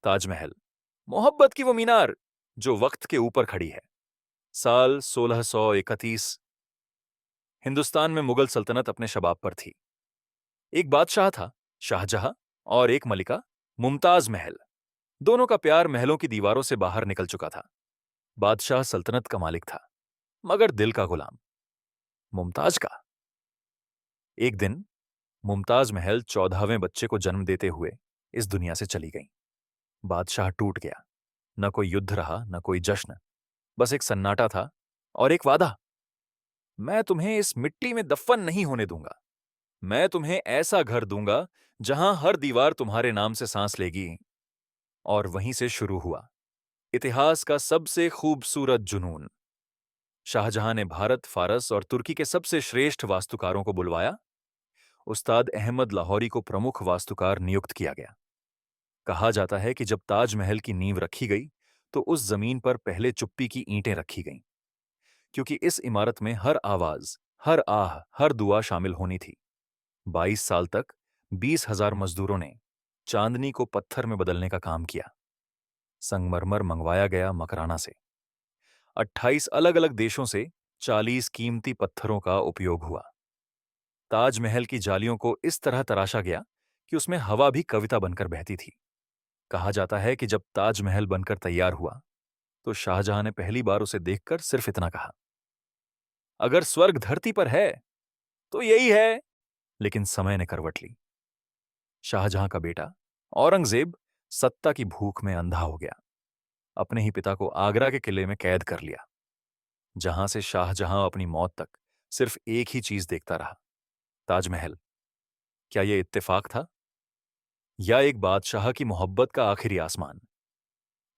ताजमहल, मोहब्बत की वो मीनार जो वक्त के ऊपर खड़ी है। साल 1631, हिंदुस्तान में मुगल सल्तनत अपने शबाब पर थी। एक बादशाह था, शाहजहां, और एक मलिका, मुमताज महल। दोनों का प्यार महलों की दीवारों से बाहर निकल चुका था। बादशाह सल्तनत का मालिक था, मगर दिल का गुलाम मुमताज का। एक दिन मुमताज महल 14वें बच्चे को जन्म देते हुए इस दुनिया से चली गईं। बादशाह टूट गया। न कोई युद्ध रहा, न कोई जश्न, बस एक सन्नाटा था और एक वादा। मैं तुम्हें इस मिट्टी में दफन नहीं होने दूंगा। मैं तुम्हें ऐसा घर दूंगा जहां हर दीवार तुम्हारे नाम से सांस लेगी। और वहीं से शुरू हुआ इतिहास का सबसे खूबसूरत जुनून। शाहजहां ने भारत, फारस और तुर्की के सबसे श्रेष्ठ वास्तुकारों को बुलवाया। उस्ताद अहमद लाहौरी को प्रमुख वास्तुकार नियुक्त किया गया। कहा जाता है कि जब ताजमहल की नींव रखी गई तो उस जमीन पर पहले चुप्पी की ईंटें रखी गईं, क्योंकि इस इमारत में हर आवाज, हर आह, हर दुआ शामिल होनी थी। 22 साल तक 20,000 मजदूरों ने चांदनी को पत्थर में बदलने का काम किया। संगमरमर मंगवाया गया मकराना से। 28 अलग अलग देशों से 40 कीमती पत्थरों का उपयोग हुआ। ताजमहल की जालियों को इस तरह तराशा गया कि उसमें हवा भी कविता बनकर बहती थी। कहा जाता है कि जब ताजमहल बनकर तैयार हुआ तो शाहजहां ने पहली बार उसे देखकर सिर्फ इतना कहा, अगर स्वर्ग धरती पर है तो यही है। लेकिन समय ने करवट ली। शाहजहां का बेटा औरंगजेब सत्ता की भूख में अंधा हो गया। अपने ही पिता को आगरा के किले में कैद कर लिया, जहां से शाहजहां अपनी मौत तक सिर्फ एक ही चीज देखता रहा, ताजमहल। क्या यह इत्तेफाक था या एक बादशाह की मोहब्बत का आखिरी आसमान?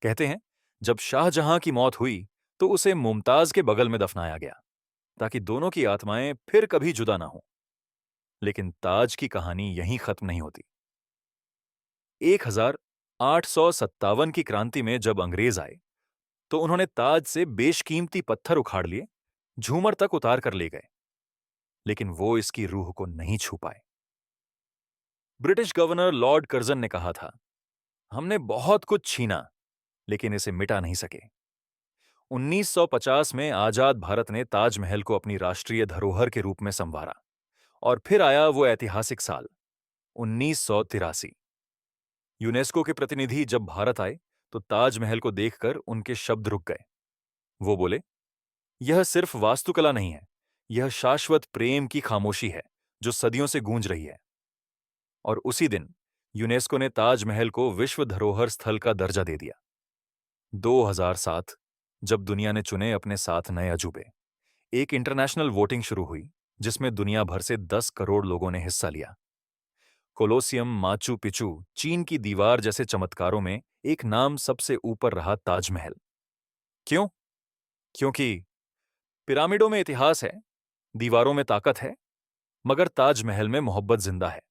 कहते हैं जब शाहजहां की मौत हुई तो उसे मुमताज के बगल में दफनाया गया, ताकि दोनों की आत्माएं फिर कभी जुदा ना हों। लेकिन ताज की कहानी यहीं खत्म नहीं होती। 1857 की क्रांति में जब अंग्रेज आए तो उन्होंने ताज से बेशकीमती पत्थर उखाड़ लिए, झूमर तक उतार कर ले गए, लेकिन वो इसकी रूह को नहीं छू पाए। ब्रिटिश गवर्नर लॉर्ड कर्जन ने कहा था, हमने बहुत कुछ छीना लेकिन इसे मिटा नहीं सके। 1950 में आजाद भारत ने ताजमहल को अपनी राष्ट्रीय धरोहर के रूप में संवारा। और फिर आया वो ऐतिहासिक साल 1983। यूनेस्को के प्रतिनिधि जब भारत आए तो ताजमहल को देखकर उनके शब्द रुक गए। वो बोले, यह सिर्फ वास्तुकला नहीं है, यह शाश्वत प्रेम की खामोशी है जो सदियों से गूंज रही है। और उसी दिन यूनेस्को ने ताजमहल को विश्व धरोहर स्थल का दर्जा दे दिया। 2007 जब दुनिया ने चुने अपने 7 नए अजूबे, एक इंटरनेशनल वोटिंग शुरू हुई जिसमें दुनिया भर से 10 करोड़ लोगों ने हिस्सा लिया। कोलोसियम, माचू पिचू, चीन की दीवार जैसे चमत्कारों में एक नाम सबसे ऊपर रहा, ताजमहल। क्यों? क्योंकि पिरामिडों में इतिहास है, दीवारों में ताकत है, मगर ताजमहल में मोहब्बत जिंदा है।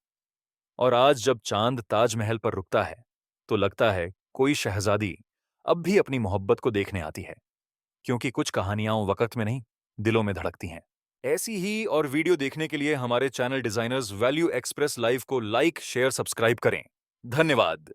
और आज जब चांद ताजमहल पर रुकता है तो लगता है कोई शहजादी अब भी अपनी मोहब्बत को देखने आती है, क्योंकि कुछ कहानियां वक्त में नहीं, दिलों में धड़कती हैं। ऐसी ही और वीडियो देखने के लिए हमारे channel designers value express live को लाइक, शेयर, सब्सक्राइब करें। धन्यवाद।